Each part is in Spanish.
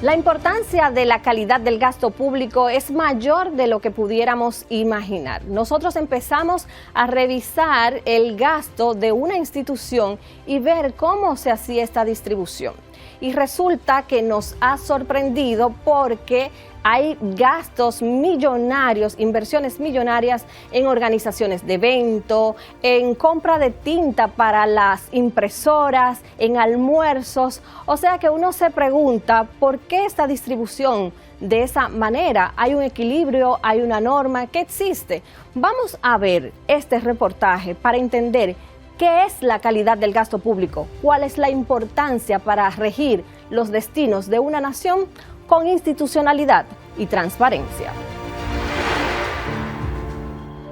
La importancia de la calidad del gasto público es mayor de lo que pudiéramos imaginar. Nosotros empezamos a revisar el gasto de una institución y ver cómo se hacía esta distribución. Y resulta que nos ha sorprendido porque hay gastos millonarios, inversiones millonarias en organizaciones de evento, en compra de tinta para las impresoras, en almuerzos. O sea que uno se pregunta por qué esta distribución de esa manera. ¿Hay un equilibrio? ¿Hay una norma? ¿Qué existe? Vamos a ver este reportaje para entender qué es la calidad del gasto público, cuál es la importancia para regir los destinos de una nación con institucionalidad y transparencia.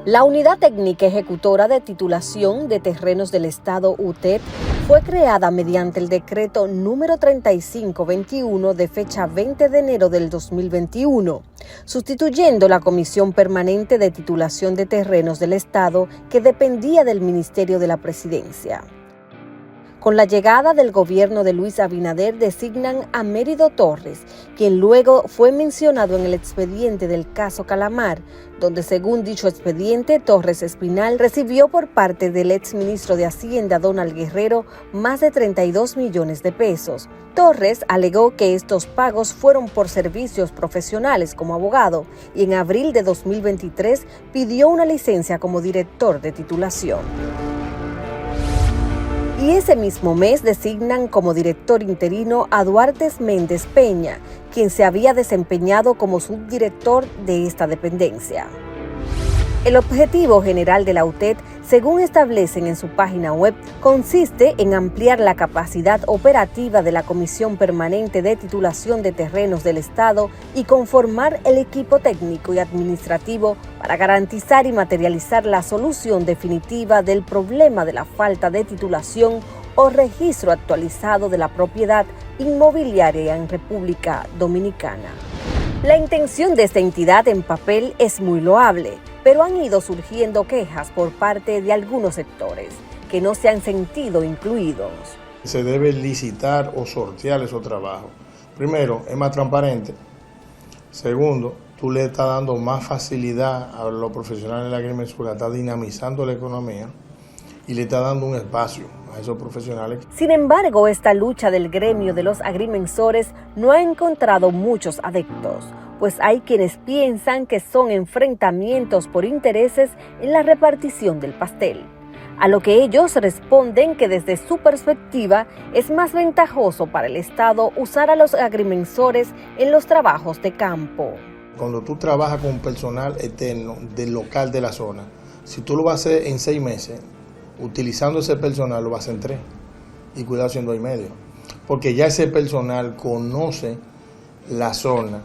La Unidad Técnica Ejecutora de Titulación de Terrenos del Estado UTED fue creada mediante el decreto número 3521 de fecha 20 de enero del 2021, sustituyendo la Comisión Permanente de Titulación de Terrenos del Estado que dependía del Ministerio de la Presidencia. Con la llegada del gobierno de Luis Abinader designan a Mérido Torres, quien luego fue mencionado en el expediente del caso Calamar, donde según dicho expediente, Torres Espinal recibió por parte del exministro de Hacienda Donald Guerrero más de 32 millones de pesos. Torres alegó que estos pagos fueron por servicios profesionales como abogado y en abril de 2023 pidió una licencia como director de titulación. Y ese mismo mes designan como director interino a Duarte Méndez Peña, quien se había desempeñado como subdirector de esta dependencia. El objetivo general de la UTED, según establecen en su página web, consiste en ampliar la capacidad operativa de la Comisión Permanente de Titulación de Terrenos del Estado y conformar el equipo técnico y administrativo para garantizar y materializar la solución definitiva del problema de la falta de titulación o registro actualizado de la propiedad inmobiliaria en República Dominicana. La intención de esta entidad en papel es muy loable, pero han ido surgiendo quejas por parte de algunos sectores que no se han sentido incluidos. Se debe licitar o sortear esos trabajos. Primero, es más transparente. Segundo, tú le estás dando más facilidad a los profesionales de la agrimensura, estás dinamizando la economía y le estás dando un espacio a esos profesionales. Sin embargo, esta lucha del gremio de los agrimensores no ha encontrado muchos adeptos, pues hay quienes piensan que son enfrentamientos por intereses en la repartición del pastel, a lo que ellos responden que desde su perspectiva es más ventajoso para el Estado usar a los agrimensores en los trabajos de campo. Cuando tú trabajas con personal externo del local de la zona, si tú lo vas a hacer en 6 meses, utilizando ese personal lo vas a hacer en 3 y cuidado siendo 2 y medio, porque ya ese personal conoce la zona,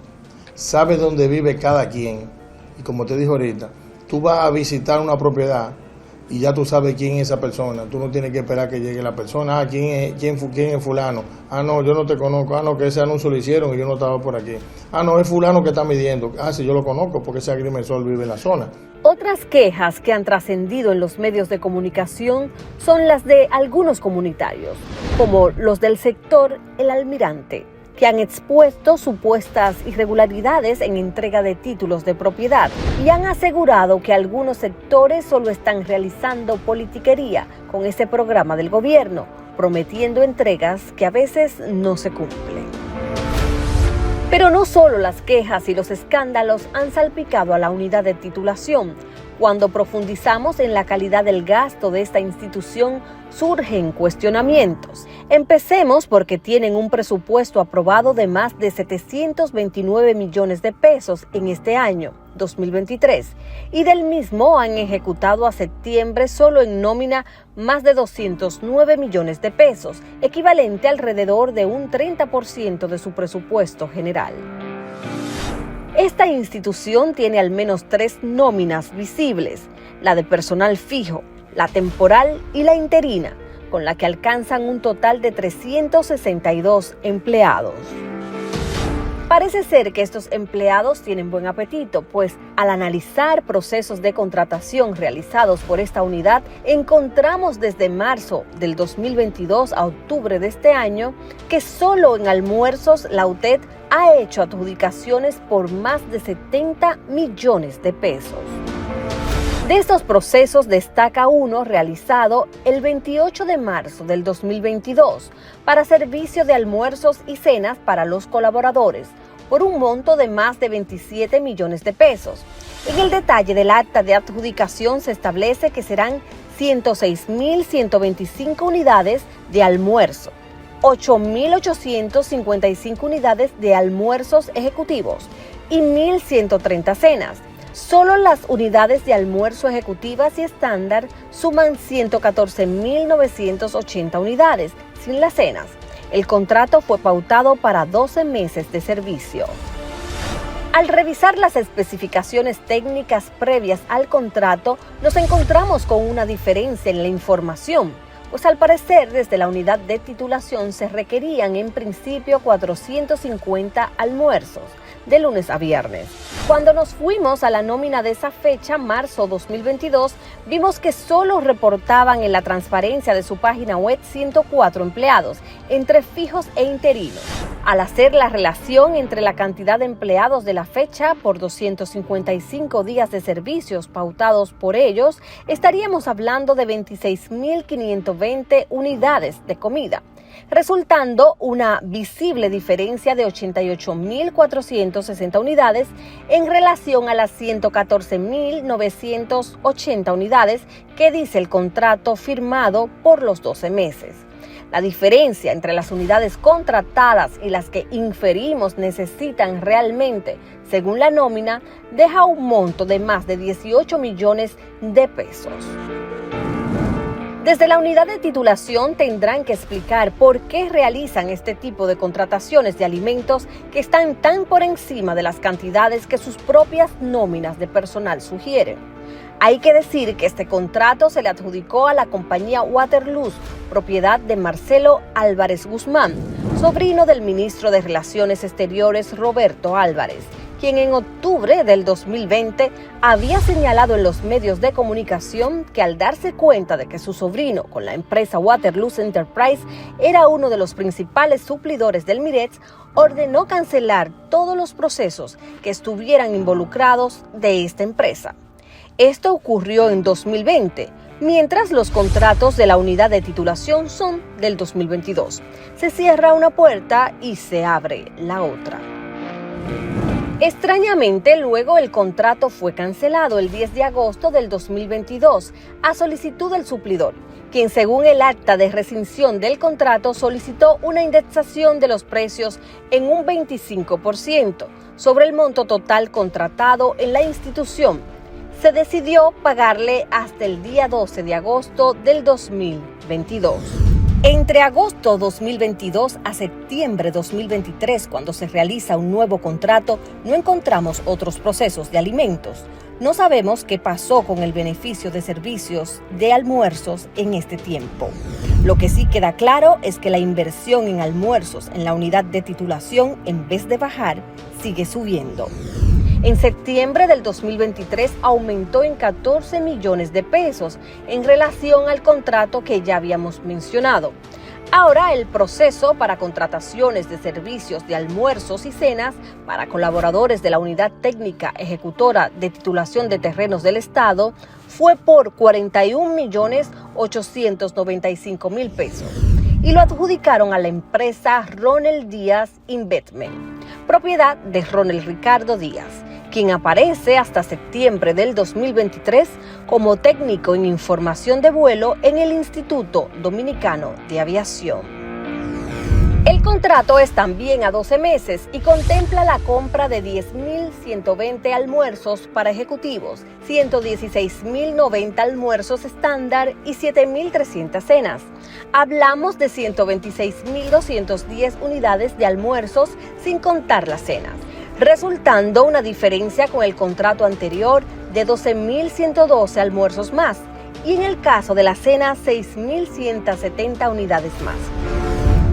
sabe dónde vive cada quien y como te dije ahorita, tú vas a visitar una propiedad y ya tú sabes quién es esa persona, tú no tienes que esperar que llegue la persona, quién es fulano, no, yo no te conozco, no, que ese anuncio lo hicieron y yo no estaba por aquí, no, es fulano que está midiendo, sí, yo lo conozco porque ese agrimensor vive en la zona. Otras quejas que han trascendido en los medios de comunicación son las de algunos comunitarios, como los del sector El Almirante, que han expuesto supuestas irregularidades en entrega de títulos de propiedad y han asegurado que algunos sectores solo están realizando politiquería con ese programa del gobierno, prometiendo entregas que a veces no se cumplen. Pero no solo las quejas y los escándalos han salpicado a la unidad de titulación. Cuando profundizamos en la calidad del gasto de esta institución, surgen cuestionamientos. Empecemos porque tienen un presupuesto aprobado de más de 729 millones de pesos en este año, 2023, y del mismo han ejecutado a septiembre solo en nómina más de 209 millones de pesos, equivalente alrededor de un 30% de su presupuesto general. Esta institución tiene al menos 3 nóminas visibles, la de personal fijo, la temporal y la interina, con la que alcanzan un total de 362 empleados. Parece ser que estos empleados tienen buen apetito, pues al analizar procesos de contratación realizados por esta unidad, encontramos desde marzo del 2022 a octubre de este año que solo en almuerzos la UTED ha hecho adjudicaciones por más de 70 millones de pesos. De estos procesos destaca uno realizado el 28 de marzo del 2022 para servicio de almuerzos y cenas para los colaboradores por un monto de más de 27 millones de pesos. En el detalle del acta de adjudicación se establece que serán 106.125 unidades de almuerzo, 8.855 unidades de almuerzos ejecutivos y 1.130 cenas. Solo las unidades de almuerzo ejecutivas y estándar suman 114.980 unidades, sin las cenas. El contrato fue pautado para 12 meses de servicio. Al revisar las especificaciones técnicas previas al contrato, nos encontramos con una diferencia en la información, pues al parecer desde la unidad de titulación se requerían en principio 450 almuerzos de lunes a viernes. Cuando nos fuimos a la nómina de esa fecha, marzo 2022, vimos que solo reportaban en la transparencia de su página web 104 empleados, entre fijos e interinos. Al hacer la relación entre la cantidad de empleados de la fecha por 255 días de servicios pautados por ellos, estaríamos hablando de 26.520 unidades de comida, resultando una visible diferencia de 88.460 unidades en relación a las 114.980 unidades que dice el contrato firmado por los 12 meses. La diferencia entre las unidades contratadas y las que inferimos necesitan realmente, según la nómina, deja un monto de más de 18 millones de pesos. Desde la unidad de titulación tendrán que explicar por qué realizan este tipo de contrataciones de alimentos que están tan por encima de las cantidades que sus propias nóminas de personal sugieren. Hay que decir que este contrato se le adjudicó a la compañía Waterloo, propiedad de Marcelo Álvarez Guzmán, sobrino del ministro de Relaciones Exteriores Roberto Álvarez, quien en octubre del 2020 había señalado en los medios de comunicación que al darse cuenta de que su sobrino con la empresa Waterloo Enterprise era uno de los principales suplidores del Mirex, ordenó cancelar todos los procesos que estuvieran involucrados de esta empresa. Esto ocurrió en 2020, mientras los contratos de la unidad de titulación son del 2022. Se cierra una puerta y se abre la otra. Extrañamente, luego el contrato fue cancelado el 10 de agosto del 2022 a solicitud del suplidor, quien según el acta de rescisión del contrato solicitó una indexación de los precios en un 25% sobre el monto total contratado en la institución. Se decidió pagarle hasta el día 12 de agosto del 2022. Entre agosto 2022 a septiembre 2023, cuando se realiza un nuevo contrato, no encontramos otros procesos de alimentos. No sabemos qué pasó con el beneficio de servicios de almuerzos en este tiempo. Lo que sí queda claro es que la inversión en almuerzos en la unidad de titulación, en vez de bajar, sigue subiendo. En septiembre del 2023 aumentó en 14 millones de pesos en relación al contrato que ya habíamos mencionado. Ahora el proceso para contrataciones de servicios de almuerzos y cenas para colaboradores de la Unidad Técnica Ejecutora de Titulación de Terrenos del Estado fue por 41.895.000 pesos y lo adjudicaron a la empresa Ronald Díaz Investment, propiedad de Ronald Ricardo Díaz, quien aparece hasta septiembre del 2023 como técnico en información de vuelo en el Instituto Dominicano de Aviación. El contrato es también a 12 meses y contempla la compra de 10.120 almuerzos para ejecutivos, 116.090 almuerzos estándar y 7.300 cenas. Hablamos de 126.210 unidades de almuerzos sin contar las cenas, resultando una diferencia con el contrato anterior de 12.112 almuerzos más y en el caso de la cena 6.170 unidades más.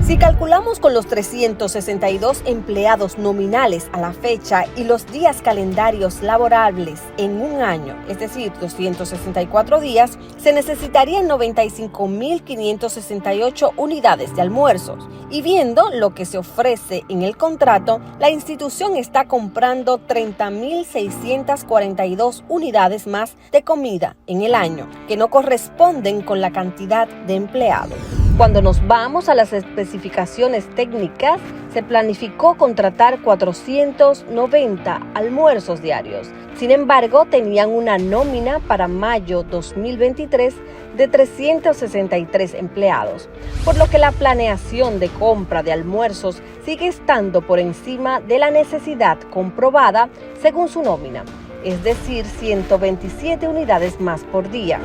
Si calculamos con los 362 empleados nominales a la fecha y los días calendarios laborables en un año, es decir, 264 días, se necesitarían 95.568 unidades de almuerzos. Y viendo lo que se ofrece en el contrato, la institución está comprando 30.642 unidades más de comida en el año, que no corresponden con la cantidad de empleados. Cuando nos vamos a las especificaciones técnicas, se planificó contratar 490 almuerzos diarios. Sin embargo, tenían una nómina para mayo 2023 de 363 empleados, por lo que la planeación de compra de almuerzos sigue estando por encima de la necesidad comprobada según su nómina, es decir, 127 unidades más por día.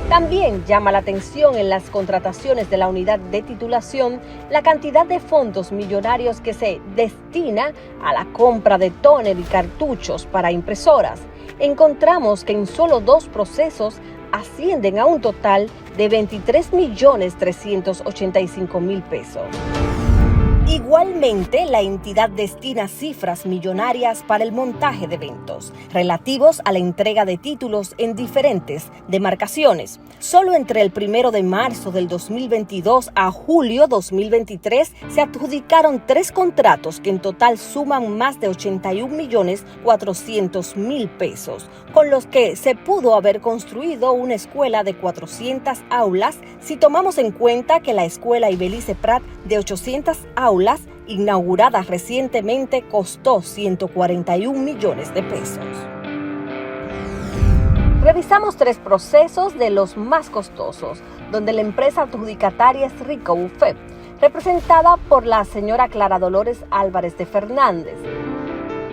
También llama la atención en las contrataciones de la unidad de titulación la cantidad de fondos millonarios que se destina a la compra de tóner y cartuchos para impresoras. Encontramos que en solo 2 procesos ascienden a un total de 23.385.000 pesos. Igualmente, la entidad destina cifras millonarias para el montaje de eventos relativos a la entrega de títulos en diferentes demarcaciones. Solo entre el 1 de marzo del 2022 a julio 2023 se adjudicaron 3 contratos que en total suman más de 81.400.000 pesos, con los que se pudo haber construido una escuela de 400 aulas si tomamos en cuenta que la escuela Ibelice Prat de 800 aulas inaugurada recientemente costó 141 millones de pesos. Revisamos 3 procesos de los más costosos, donde la empresa adjudicataria es Rico Buffet, representada por la señora Clara Dolores Álvarez de Fernández.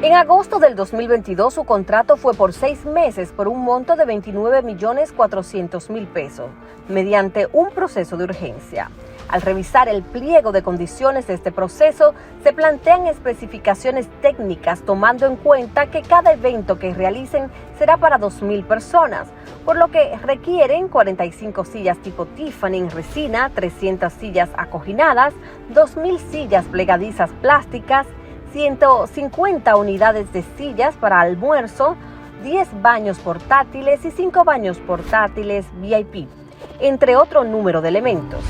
En agosto del 2022, su contrato fue por 6 meses por un monto de 29.400.000 pesos, mediante un proceso de urgencia. Al revisar el pliego de condiciones de este proceso, se plantean especificaciones técnicas tomando en cuenta que cada evento que realicen será para 2.000 personas, por lo que requieren 45 sillas tipo Tiffany en resina, 300 sillas acoginadas, 2.000 sillas plegadizas plásticas, 150 unidades de sillas para almuerzo, 10 baños portátiles y 5 baños portátiles VIP, entre otro número de elementos.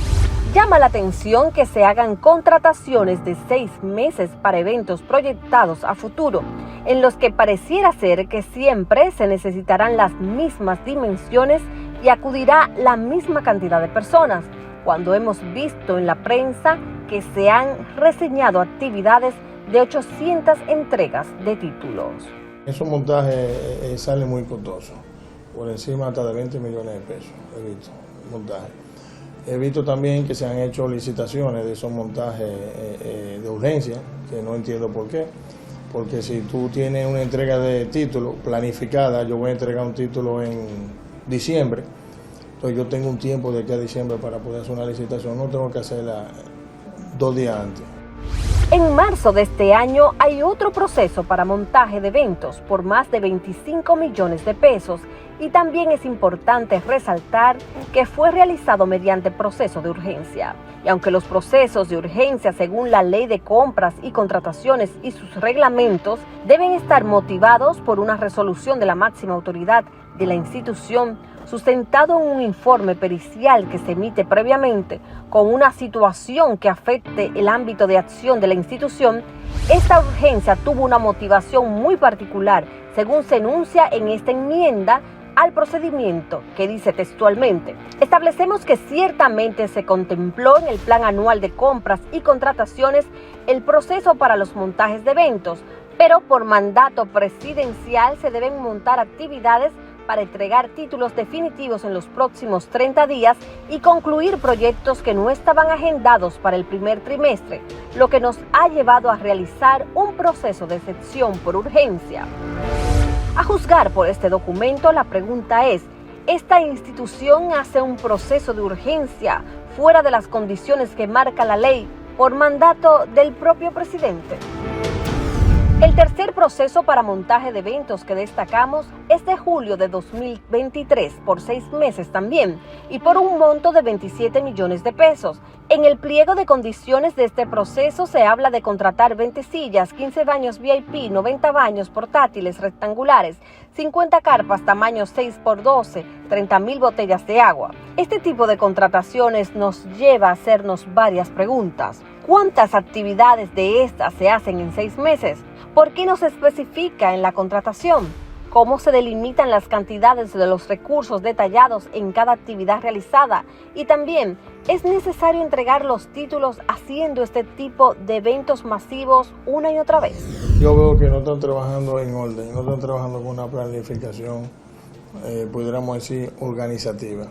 Llama la atención que se hagan contrataciones de 6 meses para eventos proyectados a futuro, en los que pareciera ser que siempre se necesitarán las mismas dimensiones y acudirá la misma cantidad de personas, cuando hemos visto en la prensa que se han reseñado actividades de 800 entregas de títulos. Esos montajes salen muy costosos, por encima hasta de 20 millones de pesos, he visto montajes. He visto también que se han hecho licitaciones de esos montajes de urgencia, que no entiendo por qué. Porque si tú tienes una entrega de título planificada, yo voy a entregar un título en diciembre, entonces yo tengo un tiempo de aquí a diciembre para poder hacer una licitación, no tengo que hacerla 2 días antes. En marzo de este año hay otro proceso para montaje de eventos por más de 25 millones de pesos y también es importante resaltar que fue realizado mediante proceso de urgencia. Y aunque los procesos de urgencia según la Ley de Compras y Contrataciones y sus reglamentos deben estar motivados por una resolución de la máxima autoridad de la institución, sustentado en un informe pericial que se emite previamente con una situación que afecte el ámbito de acción de la institución, esta urgencia tuvo una motivación muy particular, según se enuncia en esta enmienda al procedimiento, que dice textualmente: establecemos que ciertamente se contempló en el Plan Anual de Compras y Contrataciones el proceso para los montajes de eventos, pero por mandato presidencial se deben montar actividades para entregar títulos definitivos en los próximos 30 días y concluir proyectos que no estaban agendados para el primer trimestre, lo que nos ha llevado a realizar un proceso de excepción por urgencia. A juzgar por este documento, la pregunta es: ¿esta institución hace un proceso de urgencia fuera de las condiciones que marca la ley por mandato del propio presidente? El tercer proceso para montaje de eventos que destacamos es de julio de 2023, por 6 meses también, y por un monto de 27 millones de pesos. En el pliego de condiciones de este proceso se habla de contratar 20 sillas, 15 baños VIP, 90 baños portátiles rectangulares, 50 carpas tamaño 6x12, 30.000 botellas de agua. Este tipo de contrataciones nos lleva a hacernos varias preguntas. ¿Cuántas actividades de estas se hacen en 6 meses? ¿Por qué no se especifica en la contratación? ¿Cómo se delimitan las cantidades de los recursos detallados en cada actividad realizada? Y también, ¿es necesario entregar los títulos haciendo este tipo de eventos masivos una y otra vez? Yo veo que no están trabajando en orden, no están trabajando con una planificación, pudiéramos decir, organizativa.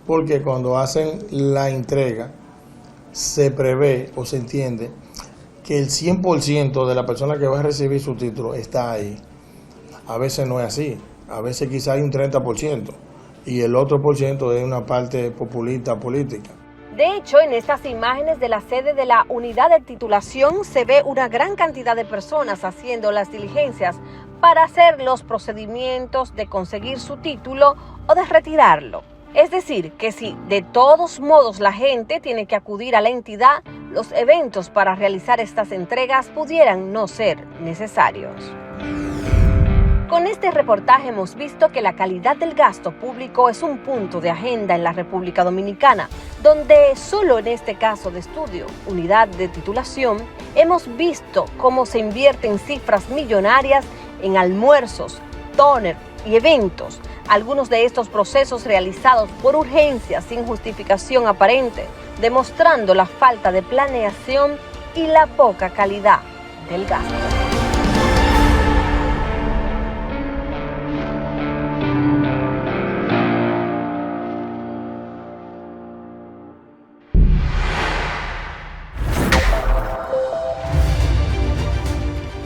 Porque cuando hacen la entrega, se prevé o se entiende que el 100% de la persona que va a recibir su título está ahí. A veces no es así, a veces quizá hay un 30% y el otro por ciento es una parte populista política. De hecho, en estas imágenes de la sede de la unidad de titulación se ve una gran cantidad de personas haciendo las diligencias para hacer los procedimientos de conseguir su título o de retirarlo. Es decir, que si de todos modos la gente tiene que acudir a la entidad, los eventos para realizar estas entregas pudieran no ser necesarios. Con este reportaje hemos visto que la calidad del gasto público es un punto de agenda en la República Dominicana, donde solo en este caso de estudio, unidad de titulación, hemos visto cómo se invierten cifras millonarias en almuerzos, tóner y eventos. Algunos de estos procesos realizados por urgencia sin justificación aparente, demostrando la falta de planeación y la poca calidad del gasto.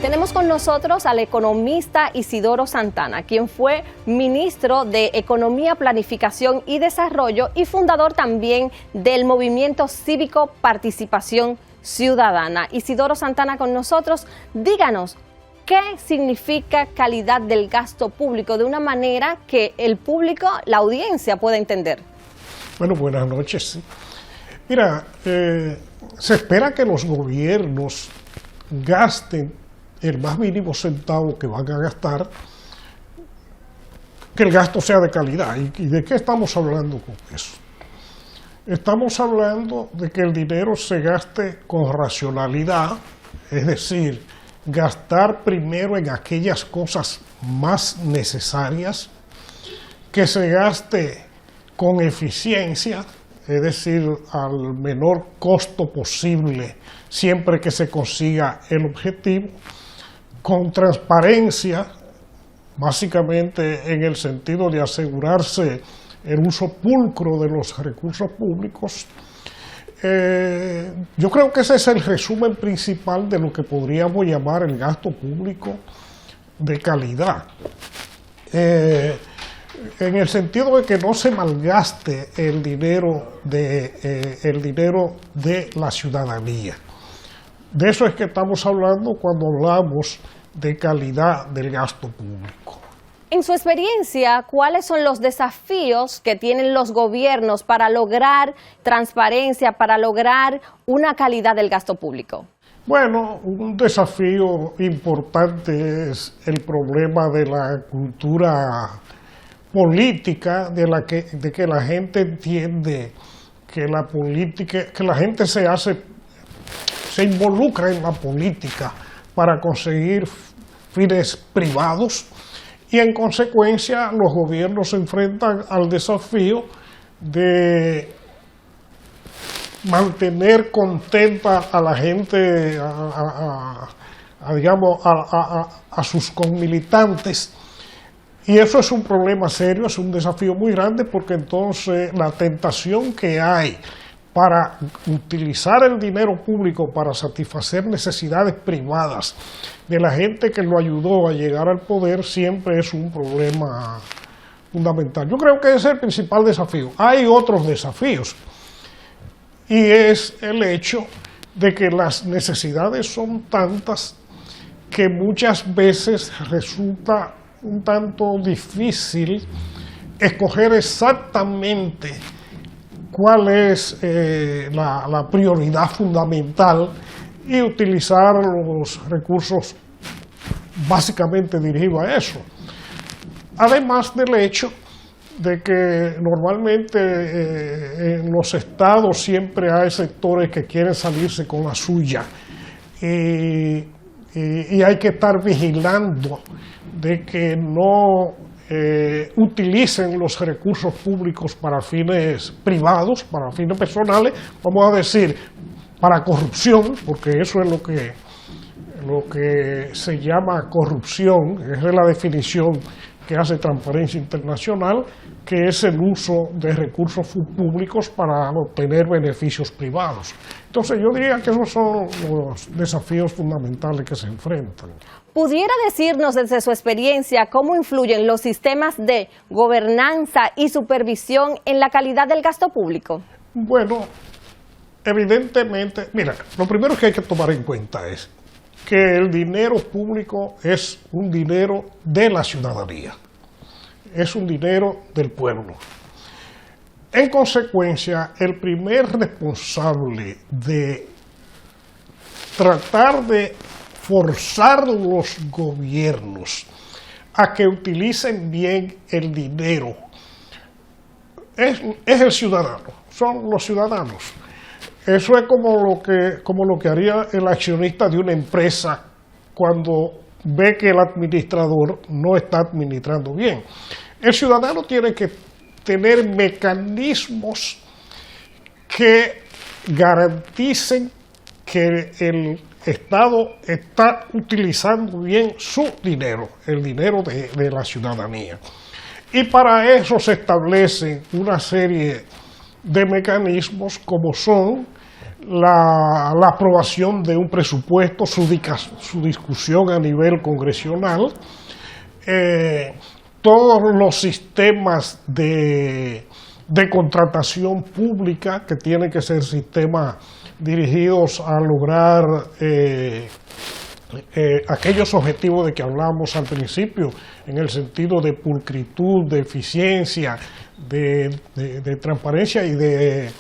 Tenemos con nosotros al economista Isidoro Santana, quien fue ministro de Economía, Planificación y Desarrollo y fundador también del movimiento cívico Participación Ciudadana. Isidoro Santana con nosotros. Díganos, ¿qué significa calidad del gasto público de una manera que el público, la audiencia, pueda entender? Bueno, buenas noches. Mira, se espera que los gobiernos gasten el más mínimo centavo que van a gastar, que el gasto sea de calidad. ¿Y de qué estamos hablando con eso? Estamos hablando de que el dinero se gaste con racionalidad, es decir, gastar primero en aquellas cosas más necesarias, que se gaste con eficiencia, es decir, al menor costo posible, siempre que se consiga el objetivo, con transparencia, básicamente en el sentido de asegurarse el uso pulcro de los recursos públicos. Yo creo que ese es el resumen principal de lo que podríamos llamar el gasto público de calidad. En el sentido de que no se malgaste el dinero de la ciudadanía. De eso es que estamos hablando cuando hablamos de calidad del gasto público. En su experiencia, ¿cuáles son los desafíos que tienen los gobiernos para lograr transparencia, para lograr una calidad del gasto público? Bueno, un desafío importante es el problema de la cultura política, de que la gente entiende que la política, que la gente se involucra en la política para conseguir fines privados y en consecuencia los gobiernos se enfrentan al desafío de mantener contenta a la gente, a sus conmilitantes. Y eso es un problema serio, es un desafío muy grande porque entonces la tentación que hay para utilizar el dinero público para satisfacer necesidades privadas de la gente que lo ayudó a llegar al poder siempre es un problema fundamental. Yo creo que ese es el principal desafío. Hay otros desafíos y es el hecho de que las necesidades son tantas que muchas veces resulta un tanto difícil escoger exactamente cuál es la prioridad fundamental y utilizar los recursos básicamente dirigidos a eso. Además del hecho de que normalmente en los estados siempre hay sectores que quieren salirse con la suya y hay que estar vigilando de que no utilicen los recursos públicos para fines privados, para fines personales, vamos a decir, para corrupción, porque eso es lo que se llama corrupción, esa es la definición que hace Transparencia Internacional, que es el uso de recursos públicos para obtener beneficios privados. Entonces yo diría que esos son los desafíos fundamentales que se enfrentan. ¿Pudiera decirnos desde su experiencia cómo influyen los sistemas de gobernanza y supervisión en la calidad del gasto público? Bueno, evidentemente, mira, lo primero que hay que tomar en cuenta es que el dinero público es un dinero de la ciudadanía, es un dinero del pueblo. En consecuencia, el primer responsable de tratar de forzar los gobiernos a que utilicen bien el dinero es el ciudadano, son los ciudadanos. Eso es como lo que haría el accionista de una empresa cuando ve que el administrador no está administrando bien. El ciudadano tiene que tener mecanismos que garanticen que el Estado está utilizando bien su dinero, el dinero de la ciudadanía. Y para eso se establecen una serie de mecanismos como son la aprobación de un presupuesto, su discusión a nivel congresional, todos los sistemas de contratación pública que tienen que ser sistemas dirigidos a lograr aquellos objetivos de que hablamos al principio, en el sentido de pulcritud, de eficiencia, de transparencia y de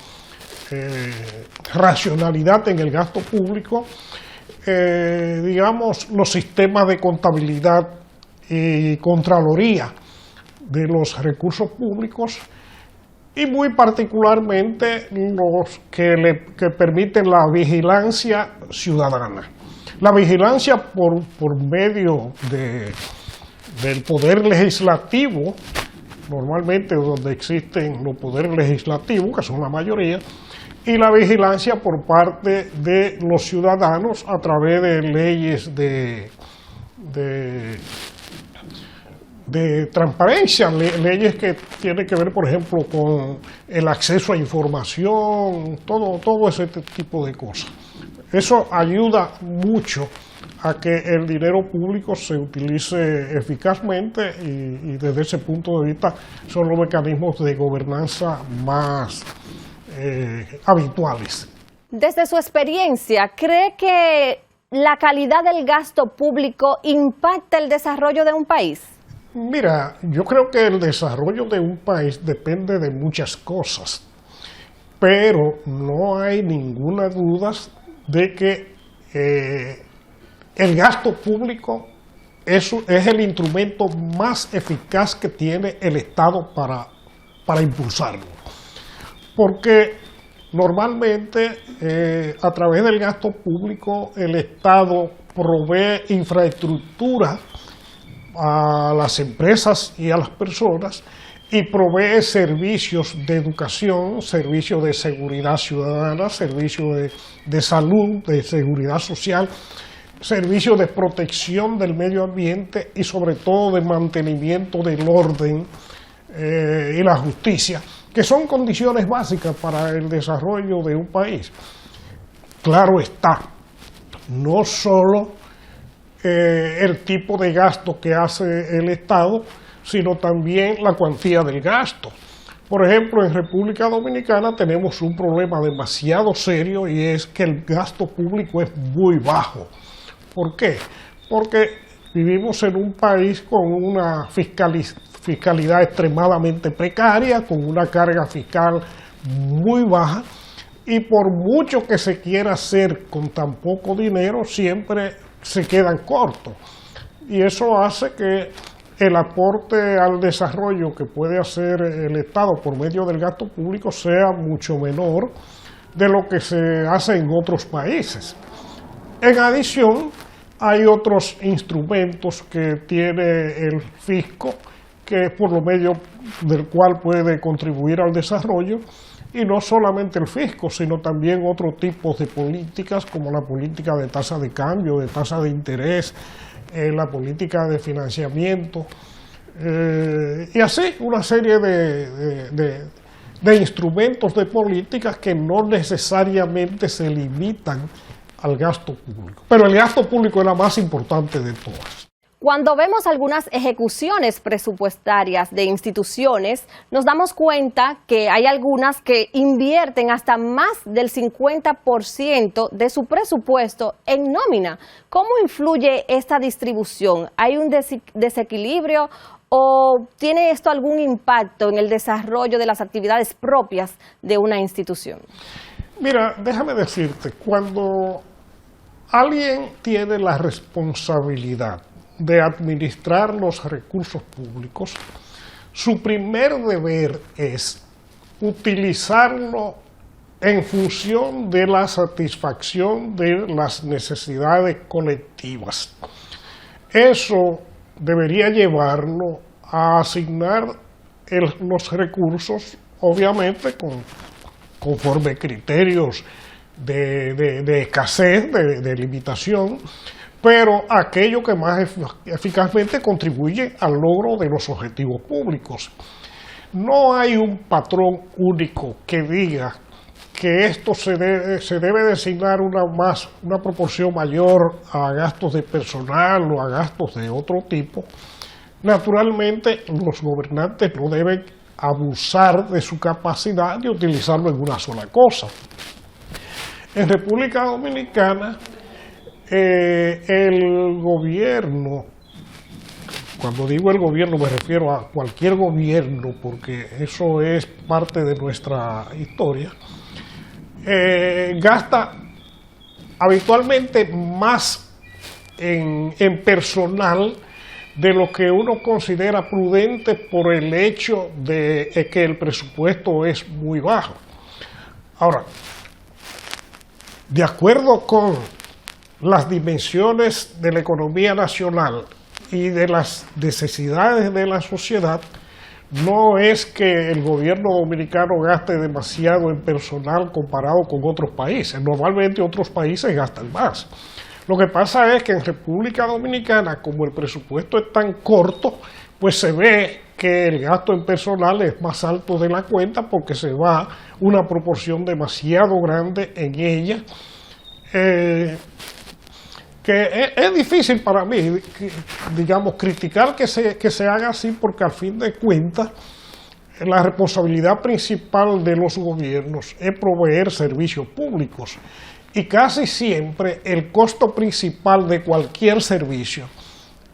racionalidad en el gasto público, digamos, los sistemas de contabilidad y contraloría de los recursos públicos, y muy particularmente los que permiten la vigilancia ciudadana. La vigilancia por medio del poder legislativo, normalmente donde existen los poderes legislativos, que son la mayoría, y la vigilancia por parte de los ciudadanos a través de leyes de transparencia, leyes que tienen que ver, por ejemplo, con el acceso a información, todo ese tipo de cosas. Eso ayuda mucho a que el dinero público se utilice eficazmente y desde ese punto de vista son los mecanismos de gobernanza más habituales. Desde su experiencia, ¿cree que la calidad del gasto público impacta el desarrollo de un país? Mira, yo creo que el desarrollo de un país depende de muchas cosas, pero no hay ninguna duda de que el gasto público es el instrumento más eficaz que tiene el Estado para impulsarlo. Porque normalmente a través del gasto público el Estado provee infraestructura a las empresas y a las personas y provee servicios de educación, servicios de seguridad ciudadana, servicios de salud, de seguridad social, servicios de protección del medio ambiente y sobre todo de mantenimiento del orden y la justicia, que son condiciones básicas para el desarrollo de un país. Claro está, no solo el tipo de gasto que hace el Estado, sino también la cuantía del gasto. Por ejemplo, en República Dominicana tenemos un problema demasiado serio y es que el gasto público es muy bajo. ¿Por qué? porque vivimos en un país con una fiscalidad extremadamente precaria, con una carga fiscal muy baja, y por mucho que se quiera hacer con tan poco dinero, siempre se quedan cortos. Y eso hace que el aporte al desarrollo que puede hacer el Estado por medio del gasto público sea mucho menor de lo que se hace en otros países. En adición, hay otros instrumentos que tiene el fisco, que es por lo medio del cual puede contribuir al desarrollo, y no solamente el fisco, sino también otros tipos de políticas, como la política de tasa de cambio, de tasa de interés, la política de financiamiento, y así una serie de instrumentos de políticas que no necesariamente se limitan al gasto público. Pero el gasto público es la más importante de todas. Cuando vemos algunas ejecuciones presupuestarias de instituciones, nos damos cuenta que hay algunas que invierten hasta más del 50% de su presupuesto en nómina. ¿Cómo influye esta distribución? ¿Hay un desequilibrio o tiene esto algún impacto en el desarrollo de las actividades propias de una institución? Mira, déjame decirte, cuando alguien tiene la responsabilidad de administrar los recursos públicos, su primer deber es utilizarlo en función de la satisfacción de las necesidades colectivas. Eso debería llevarlo a asignar los recursos, obviamente conforme criterios de escasez, de limitación, pero aquello que más eficazmente contribuye al logro de los objetivos públicos. No hay un patrón único que diga que esto se debe designar una proporción mayor a gastos de personal o a gastos de otro tipo. Naturalmente, los gobernantes no deben abusar de su capacidad de utilizarlo en una sola cosa. En República Dominicana, el gobierno, cuando digo el gobierno me refiero a cualquier gobierno, porque eso es parte de nuestra historia, gasta habitualmente más en personal de lo que uno considera prudente por el hecho de que el presupuesto es muy bajo. Ahora, de acuerdo con las dimensiones de la economía nacional y de las necesidades de la sociedad, no es que el gobierno dominicano gaste demasiado en personal comparado con otros países. Normalmente otros países gastan más. Lo que pasa es que en República Dominicana, como el presupuesto es tan corto, pues se ve que el gasto en personal es más alto de la cuenta porque se va una proporción demasiado grande en ella. Que es difícil para mí, digamos, criticar que se haga así, porque al fin de cuentas la responsabilidad principal de los gobiernos es proveer servicios públicos, y casi siempre el costo principal de cualquier servicio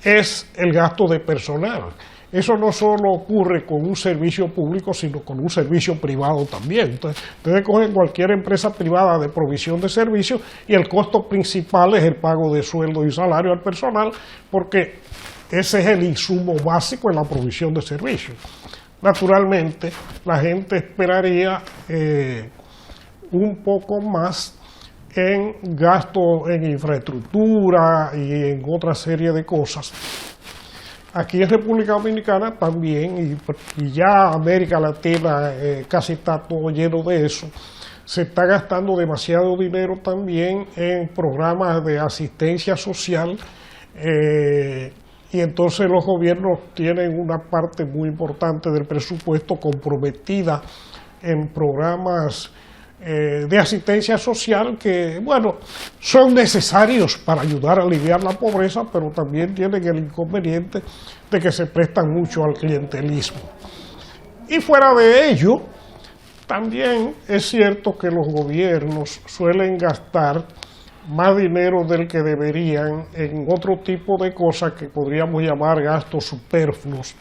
es el gasto de personal. Eso no solo ocurre con un servicio público, sino con un servicio privado también. Entonces, ustedes cogen cualquier empresa privada de provisión de servicios y el costo principal es el pago de sueldo y salario al personal, porque ese es el insumo básico en la provisión de servicios. Naturalmente, la gente esperaría un poco más en gasto en infraestructura y en otra serie de cosas. Aquí en República Dominicana también, y ya América Latina casi está todo lleno de eso, se está gastando demasiado dinero también en programas de asistencia social, y entonces los gobiernos tienen una parte muy importante del presupuesto comprometida en programas de asistencia social que, bueno, son necesarios para ayudar a aliviar la pobreza, pero también tienen el inconveniente de que se prestan mucho al clientelismo. Y fuera de ello, también es cierto que los gobiernos suelen gastar más dinero del que deberían en otro tipo de cosas que podríamos llamar gastos superfluos,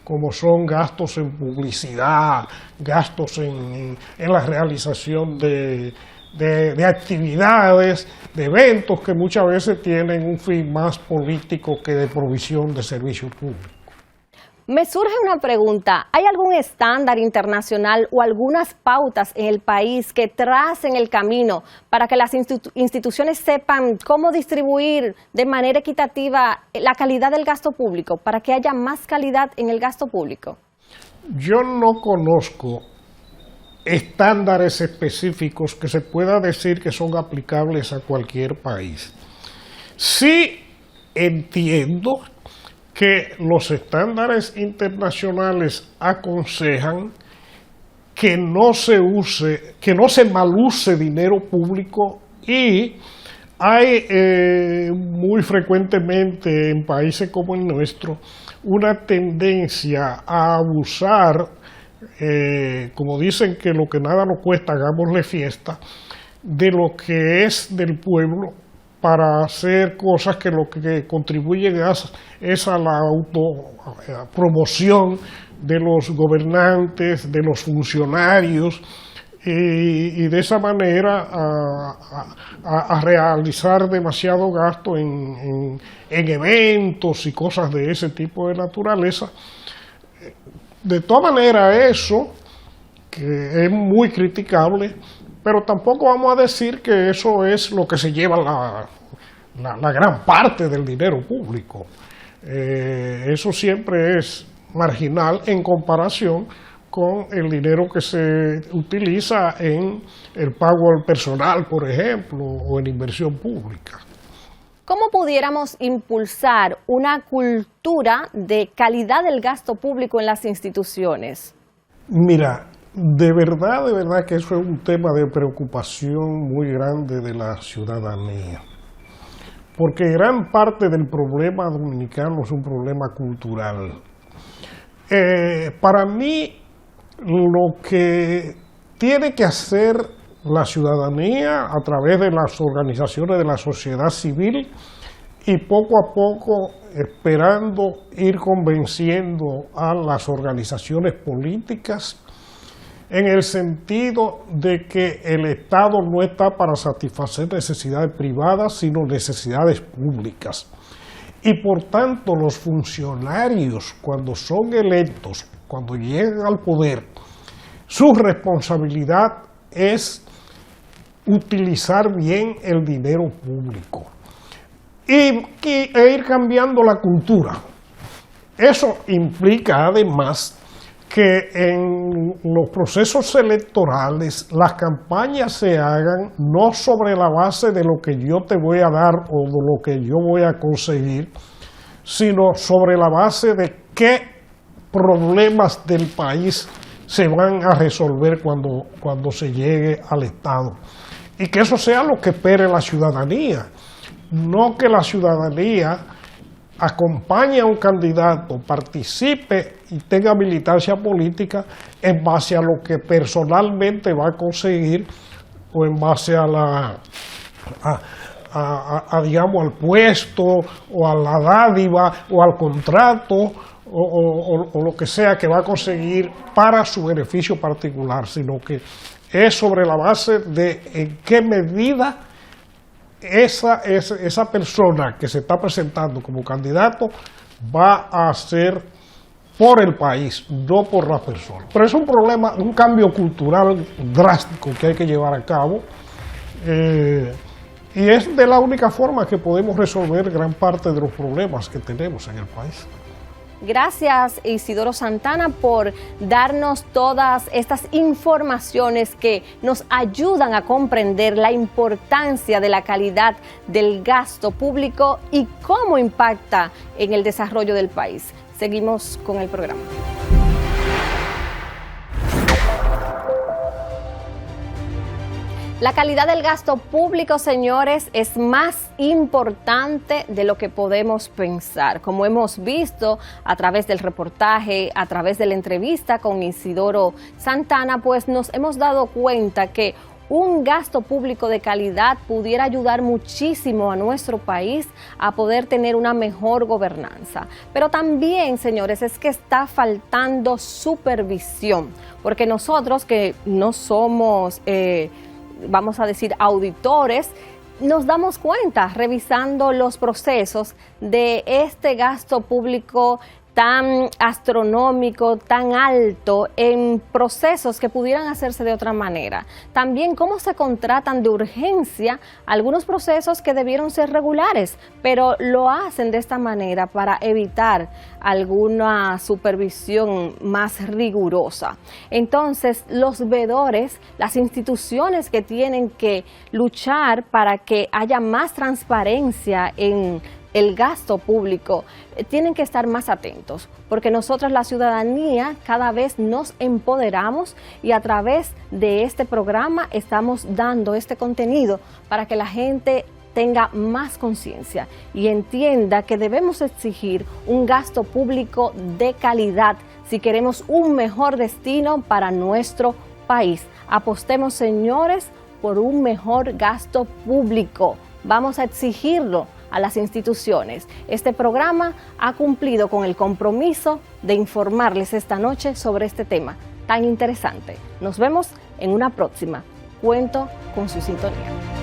como son gastos en publicidad, gastos en la realización de actividades, de eventos que muchas veces tienen un fin más político que de provisión de servicio público. Me surge una pregunta, ¿hay algún estándar internacional o algunas pautas en el país que tracen el camino para que las instituciones sepan cómo distribuir de manera equitativa la calidad del gasto público, para que haya más calidad en el gasto público? Yo no conozco estándares específicos que se pueda decir que son aplicables a cualquier país. Sí entiendo que los estándares internacionales aconsejan que no se maluse dinero público, y hay muy frecuentemente en países como el nuestro una tendencia a abusar, como dicen que lo que nada nos cuesta, hagámosle fiesta, de lo que es del pueblo, para hacer cosas que lo que contribuyen es a la autopromoción de los gobernantes, de los funcionarios, y de esa manera a realizar demasiado gasto en eventos y cosas de ese tipo de naturaleza. De todas maneras, eso, que es muy criticable, pero tampoco vamos a decir que eso es lo que se lleva la gran parte del dinero público. Eso siempre es marginal en comparación con el dinero que se utiliza en el pago al personal, por ejemplo, o en inversión pública. ¿Cómo pudiéramos impulsar una cultura de calidad del gasto público en las instituciones? Mira, de verdad que eso es un tema de preocupación muy grande de la ciudadanía, porque gran parte del problema dominicano es un problema cultural. Para mí, lo que tiene que hacer la ciudadanía a través de las organizaciones de la sociedad civil, y poco a poco esperando ir convenciendo a las organizaciones políticas, en el sentido de que el Estado no está para satisfacer necesidades privadas, sino necesidades públicas. Y por tanto, los funcionarios, cuando son electos, cuando llegan al poder, su responsabilidad es utilizar bien el dinero público e ir cambiando la cultura. Eso implica además que en los procesos electorales las campañas se hagan no sobre la base de lo que yo te voy a dar o de lo que yo voy a conseguir, sino sobre la base de qué problemas del país se van a resolver cuando se llegue al Estado. Y que eso sea lo que espere la ciudadanía, no que la ciudadanía acompañe a un candidato, participe y tenga militancia política en base a lo que personalmente va a conseguir, o en base a digamos, al puesto, o a la dádiva, o al contrato, o lo que sea que va a conseguir para su beneficio particular, sino que es sobre la base de en qué medida esa persona que se está presentando como candidato va a hacer por el país, no por la persona. Pero es un problema, un cambio cultural drástico que hay que llevar a cabo, y es de la única forma que podemos resolver gran parte de los problemas que tenemos en el país. Gracias, Isidoro Santana, por darnos todas estas informaciones que nos ayudan a comprender la importancia de la calidad del gasto público y cómo impacta en el desarrollo del país. Seguimos con el programa. La calidad del gasto público, señores, es más importante de lo que podemos pensar. Como hemos visto a través del reportaje, a través de la entrevista con Isidoro Santana, pues nos hemos dado cuenta que un gasto público de calidad pudiera ayudar muchísimo a nuestro país a poder tener una mejor gobernanza. Pero también, señores, es que está faltando supervisión, porque nosotros que no somos, vamos a decir, auditores, nos damos cuenta revisando los procesos de este gasto público tan astronómico, tan alto, en procesos que pudieran hacerse de otra manera. También cómo se contratan de urgencia algunos procesos que debieron ser regulares, pero lo hacen de esta manera para evitar alguna supervisión más rigurosa. Entonces, los veedores, las instituciones que tienen que luchar para que haya más transparencia en el gasto público, tienen que estar más atentos, porque nosotros, la ciudadanía, cada vez nos empoderamos y a través de este programa estamos dando este contenido para que la gente tenga más conciencia y entienda que debemos exigir un gasto público de calidad si queremos un mejor destino para nuestro país. Apostemos, señores, por un mejor gasto público. Vamos a exigirlo a las instituciones. Este programa ha cumplido con el compromiso de informarles esta noche sobre este tema tan interesante. Nos vemos en una próxima. Cuento con su sintonía.